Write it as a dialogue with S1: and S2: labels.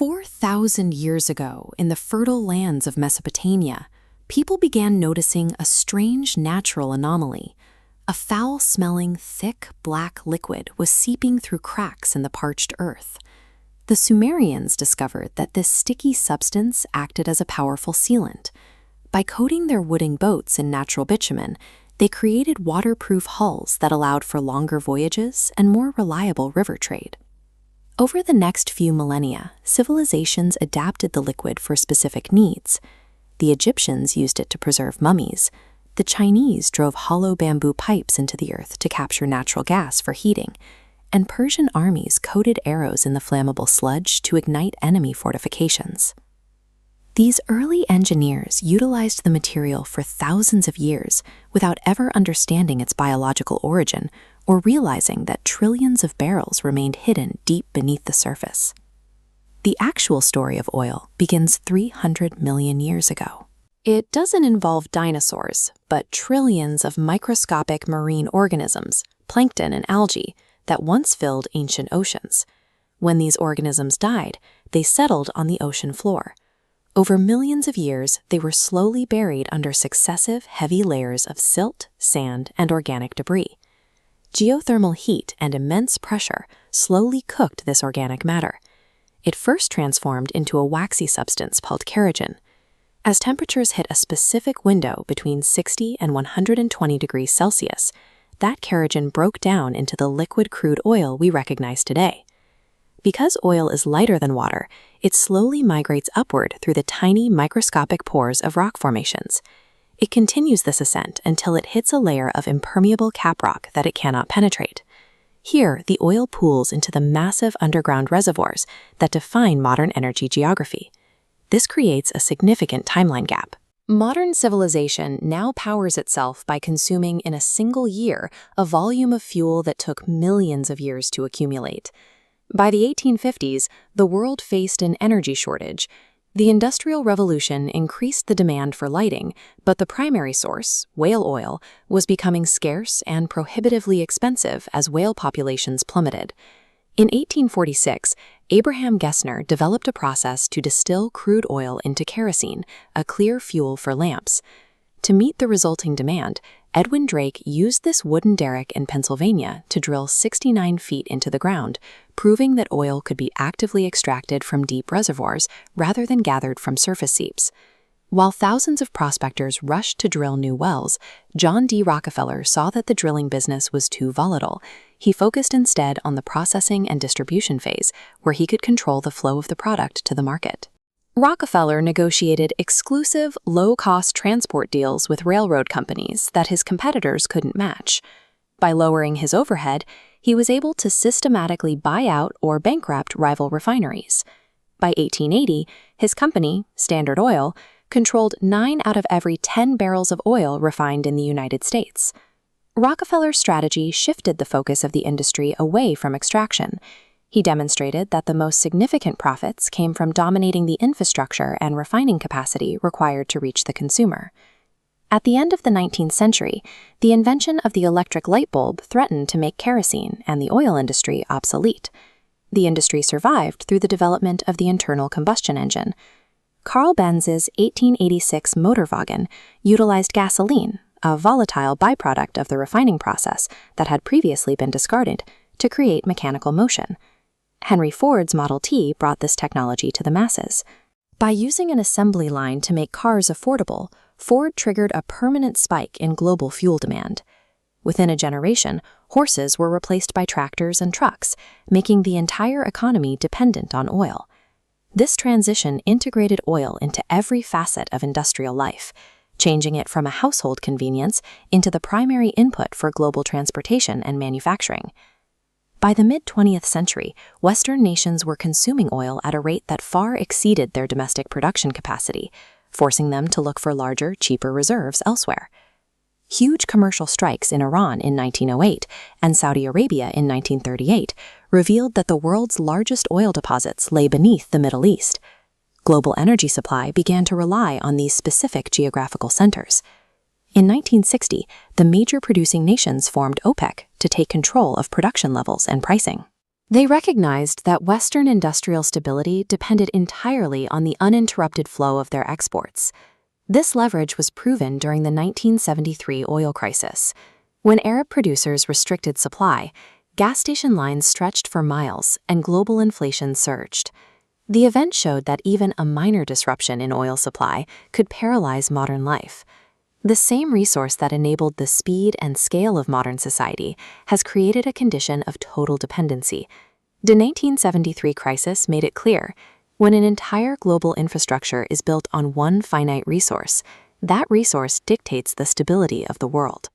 S1: 4,000 years ago, in the fertile lands of Mesopotamia, people began noticing a strange natural anomaly. A foul-smelling, thick, black liquid was seeping through cracks in the parched earth. The Sumerians discovered that this sticky substance acted as a powerful sealant. By coating their wooden boats in natural bitumen, they created waterproof hulls that allowed for longer voyages and more reliable river trade. Over the next few millennia, civilizations adapted the liquid for specific needs. The Egyptians used it to preserve mummies. The Chinese drove hollow bamboo pipes into the earth to capture natural gas for heating. And Persian armies coated arrows in the flammable sludge to ignite enemy fortifications. These early engineers utilized the material for thousands of years without ever understanding its biological origin or realizing that trillions of barrels remained hidden deep beneath the surface. The actual story of oil begins 300 million years ago. It doesn't involve dinosaurs, but trillions of microscopic marine organisms, plankton and algae, that once filled ancient oceans. When these organisms died, they settled on the ocean floor. Over millions of years, they were slowly buried under successive heavy layers of silt, sand, and organic debris. Geothermal heat and immense pressure slowly cooked this organic matter. It first transformed into a waxy substance called kerogen. As temperatures hit a specific window between 60 and 120 degrees Celsius, that kerogen broke down into the liquid crude oil we recognize today. Because oil is lighter than water, it slowly migrates upward through the tiny microscopic pores of rock formations. It continues this ascent until it hits a layer of impermeable caprock that it cannot penetrate. Here, the oil pools into the massive underground reservoirs that define modern energy geography. This creates a significant timeline gap. Modern civilization now powers itself by consuming in a single year a volume of fuel that took millions of years to accumulate. By the 1850s, the world faced an energy shortage. The Industrial Revolution increased the demand for lighting, but the primary source, whale oil, was becoming scarce and prohibitively expensive as whale populations plummeted. In 1846, Abraham Gessner developed a process to distill crude oil into kerosene, a clear fuel for lamps. To meet the resulting demand, Edwin Drake used this wooden derrick in Pennsylvania to drill 69 feet into the ground, proving that oil could be actively extracted from deep reservoirs rather than gathered from surface seeps. While thousands of prospectors rushed to drill new wells, John D. Rockefeller saw that the drilling business was too volatile. He focused instead on the processing and distribution phase, where he could control the flow of the product to the market. Rockefeller negotiated exclusive, low-cost transport deals with railroad companies that his competitors couldn't match. By lowering his overhead, he was able to systematically buy out or bankrupt rival refineries. By 1880, his company, Standard Oil, controlled 9 out of every 10 barrels of oil refined in the United States. Rockefeller's strategy shifted the focus of the industry away from extraction. He demonstrated that the most significant profits came from dominating the infrastructure and refining capacity required to reach the consumer. At the end of the 19th century, the invention of the electric light bulb threatened to make kerosene and the oil industry obsolete. The industry survived through the development of the internal combustion engine. Carl Benz's 1886 Motorwagen utilized gasoline, a volatile byproduct of the refining process that had previously been discarded, to create mechanical motion. Henry Ford's Model T brought this technology to the masses. By using an assembly line to make cars affordable, Ford triggered a permanent spike in global fuel demand. Within a generation, horses were replaced by tractors and trucks, making the entire economy dependent on oil. This transition integrated oil into every facet of industrial life, changing it from a household convenience into the primary input for global transportation and manufacturing. By the mid-20th century, Western nations were consuming oil at a rate that far exceeded their domestic production capacity, forcing them to look for larger, cheaper reserves elsewhere. Huge commercial strikes in Iran in 1908 and Saudi Arabia in 1938 revealed that the world's largest oil deposits lay beneath the Middle East. Global energy supply began to rely on these specific geographical centers. In 1960, the major producing nations formed OPEC to take control of production levels and pricing. They recognized that Western industrial stability depended entirely on the uninterrupted flow of their exports. This leverage was proven during the 1973 oil crisis. When Arab producers restricted supply, gas station lines stretched for miles and global inflation surged. The event showed that even a minor disruption in oil supply could paralyze modern life. The same resource that enabled the speed and scale of modern society has created a condition of total dependency. The 1973 crisis made it clear: when an entire global infrastructure is built on one finite resource, that resource dictates the stability of the world.